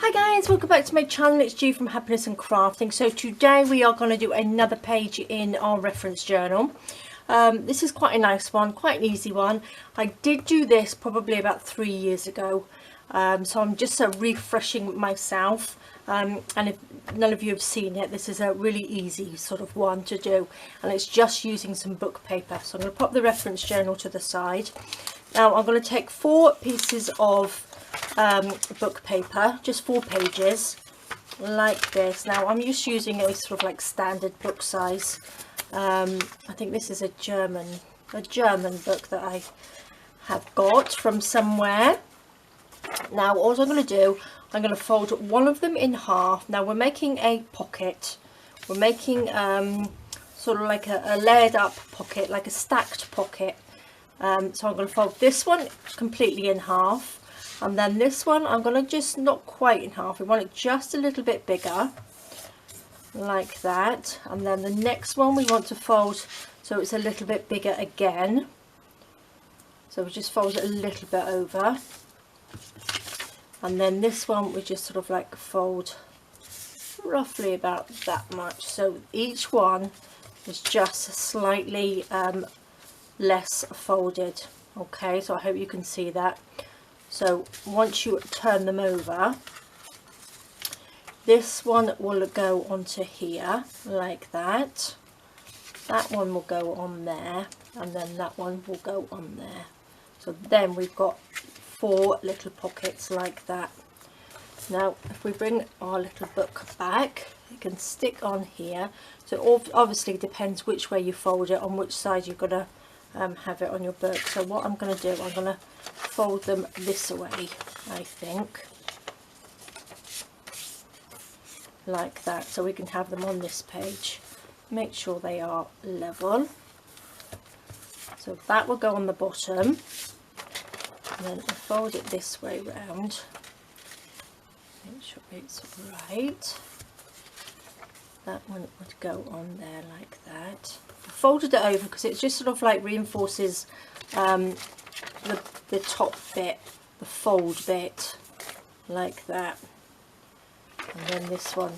Hi guys, welcome back to my channel. It's G from Happiness and Crafting. So today we are going to do another page in our reference journal. This is quite a nice one, quite an easy one. I did do this probably about 3 years ago, so I'm just refreshing myself. And if none of you have seen it, this is a really easy sort of one to do, and it's just using some book paper. So I'm going to pop the reference journal to the side. Now I'm going to take 4 pieces of book paper, just 4 pages like this. Now I'm just using a sort of like standard book size. I think this is a German book that I have got from somewhere. Now what I'm going to do, I'm going to fold one of them in half. Now we're making a pocket. We're making sort of like a layered up pocket, like a stacked pocket. So I'm going to fold this one completely in half. And then this one I'm going to just not quite in half. We want it just a little bit bigger, like that. And then the next one we want to fold so it's a little bit bigger again. So we just fold it a little bit over. And then this one we just sort of like fold roughly about that much. So each one is just slightly less folded. Okay, so I hope you can see that. So once you turn them over, this one will go onto here like that. That one will go on there, and then that one will go on there. So then we've got 4 little pockets like that. Now if we bring our little book back, it can stick on here. So obviously it depends which way you fold it, on which side you're going to have it on your book. So what I'm going to do, I'm going to fold them this way, I think, like that, so we can have them on this page. Make sure they are level. So that will go on the bottom, and then I fold it this way round. Make sure it's right. That one would go on there like that. I folded it over because it just sort of like reinforces the top bit, the fold bit, like that. And then this one,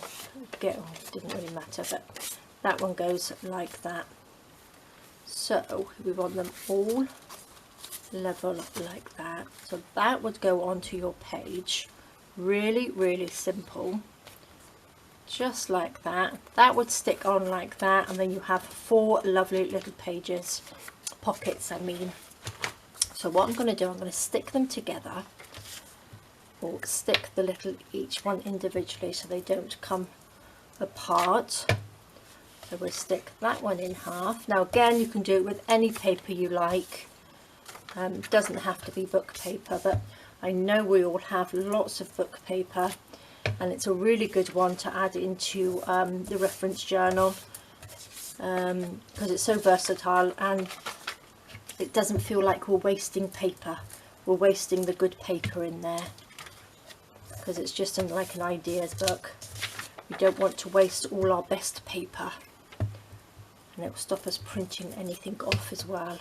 didn't really matter, but that one goes like that. So we want them all level like that. So that would go onto your page. Really, really simple. Just like that. That would stick on like that, and then you have 4 lovely little pages, pockets I mean. So what I'm going to do, I'm going to stick them together, or stick each one individually so they don't come apart. So we'll stick that one in half. Now again, you can do it with any paper you like. It doesn't have to be book paper, but I know we all have lots of book paper, and it's a really good one to add into the reference journal, because it's so versatile and it doesn't feel like we're wasting paper. We're wasting the good paper in there, because it's just like an ideas book. We don't want to waste all our best paper, and it will stop us printing anything off as well.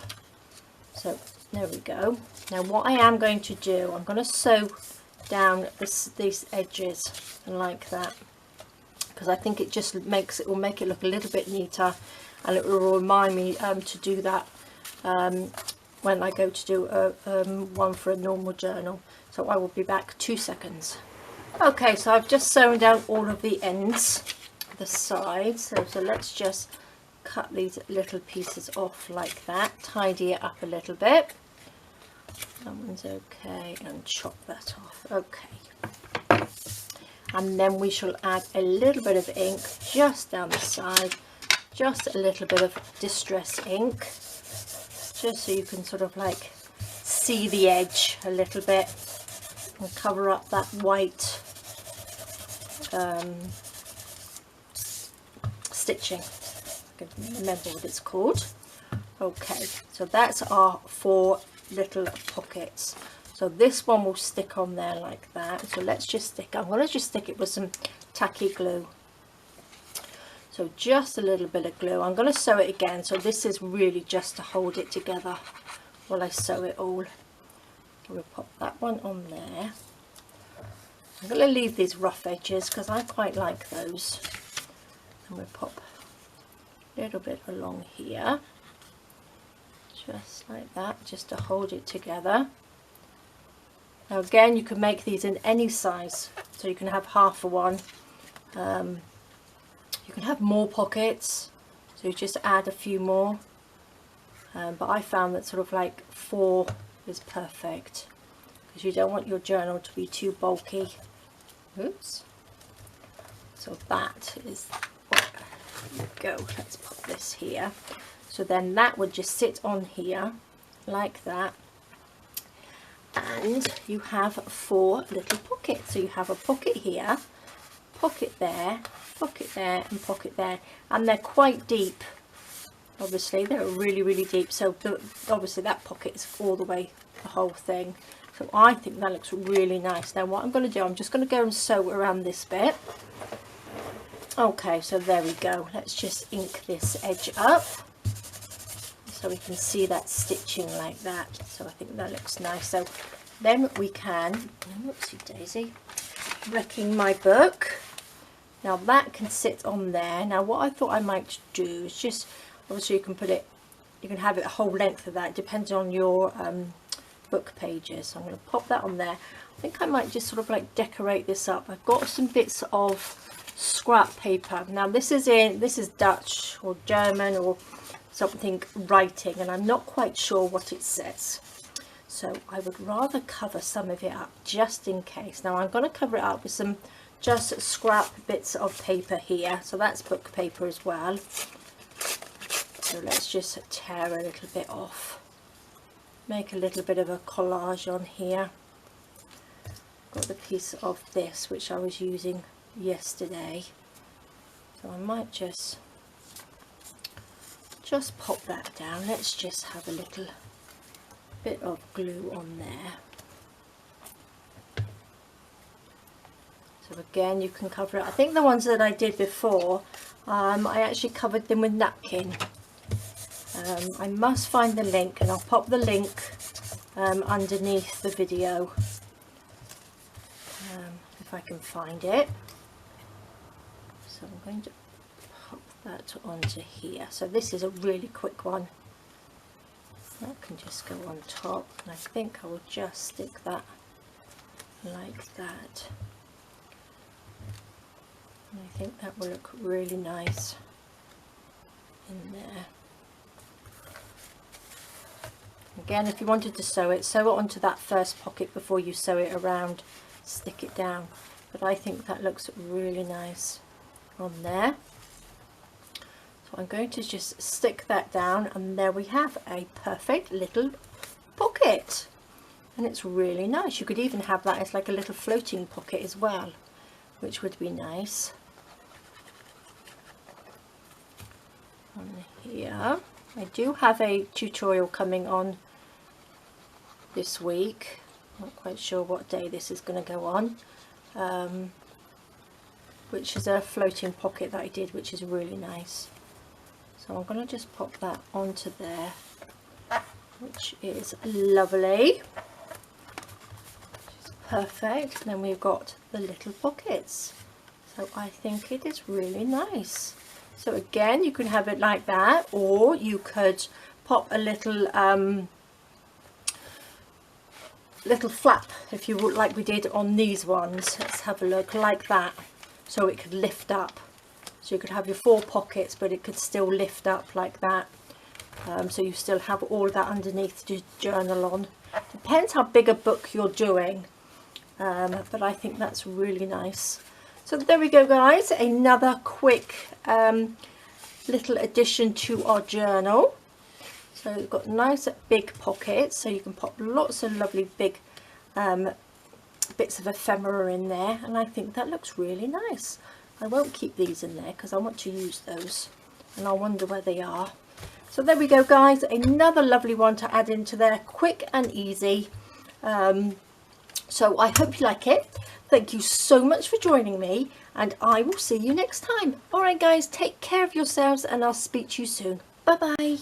So there we go. Now what I am going to do, I'm going to sew down these edges like that, because I think it just will make it look a little bit neater, and it will remind me to do that when I go to do one for a normal journal. So I will be back 2 seconds. Okay, so I've just sewn down all of the ends, the sides. So let's just cut these little pieces off like that, tidy it up a little bit. That one's okay, and chop that off. Okay, and then we shall add a little bit of ink just down the side, just a little bit of distress ink, just so you can sort of like see the edge a little bit, and cover up that white stitching. I can remember what it's called. Okay, so that's our 4 little pockets. So this one will stick on there like that. So let's just I'm going to just stick it with some tacky glue. So just a little bit of glue. I'm going to sew it again. So this is really just to hold it together while I sew it all. So we'll pop that one on there. I'm going to leave these rough edges because I quite like those. And we'll pop a little bit along here, just like that, just to hold it together. Now again, you can make these in any size, so you can have half of one. You can have more pockets, so you just add a few more. But I found that sort of like 4 is perfect, because you don't want your journal to be too bulky. Oops. So that is, there you go. Let's put this here. So then that would just sit on here like that. And you have 4 little pockets. So you have a pocket here, pocket there, and pocket there. And they're quite deep. Obviously, they're really deep. So obviously that pocket is all the way, the whole thing. So I think that looks really nice. Now what I'm going to do, I'm just going to go and sew around this bit. Okay, so there we go. Let's just ink this edge up so we can see that stitching like that. So I think that looks nice. So then we can, whoopsie daisy, wrecking my book. Now that can sit on there. Now what I thought I might do is just, obviously you can put it, you can have it the whole length of that, depending on your book pages. So I'm going to pop that on there. I think I might just sort of like decorate this up. I've got some bits of scrap paper. Now this is Dutch or German or something writing, and I'm not quite sure what it says. So I would rather cover some of it up just in case. Now I'm going to cover it up with some just scrap bits of paper here. So that's book paper as well. So let's just tear a little bit off. Make a little bit of a collage on here. Got the piece of this which I was using yesterday, so I might just pop that down. Let's just have a little bit of glue on there. So again, you can cover it. I think the ones that I did before, I actually covered them with napkin. I must find the link, and I'll pop the link underneath the video if I can find it. So I'm going to pop that onto here. So this is a really quick one. That can just go on top, and I think I will just stick that like that. And I think that will look really nice in there. Again, if you wanted to sew it onto that first pocket before you sew it around, stick it down. But I think that looks really nice on there. So I'm going to just stick that down, and there we have a perfect little pocket. And it's really nice. You could even have that as like a little floating pocket as well, which would be nice. On here. I do have a tutorial coming on this week. Not quite sure what day this is going to go on, which is a floating pocket that I did, which is really nice. So I'm going to just pop that onto there, which is lovely. Which is perfect. And then we've got the little pockets. So I think it is really nice. So again, you can have it like that, or you could pop a little little flap, if you would, like we did on these ones. Let's have a look, like that, so it could lift up. So you could have your 4 pockets, but it could still lift up like that. So you still have all that underneath to journal on. Depends how big a book you're doing, but I think that's really nice. So there we go, guys, another quick little addition to our journal. So we've got nice big pockets, so you can pop lots of lovely big bits of ephemera in there, and I think that looks really nice. I won't keep these in there because I want to use those, and I'll wonder where they are. So there we go, guys, another lovely one to add into there, quick and easy. So I hope you like it. Thank you so much for joining me, and I will see you next time. All right, guys, take care of yourselves, and I'll speak to you soon. Bye bye.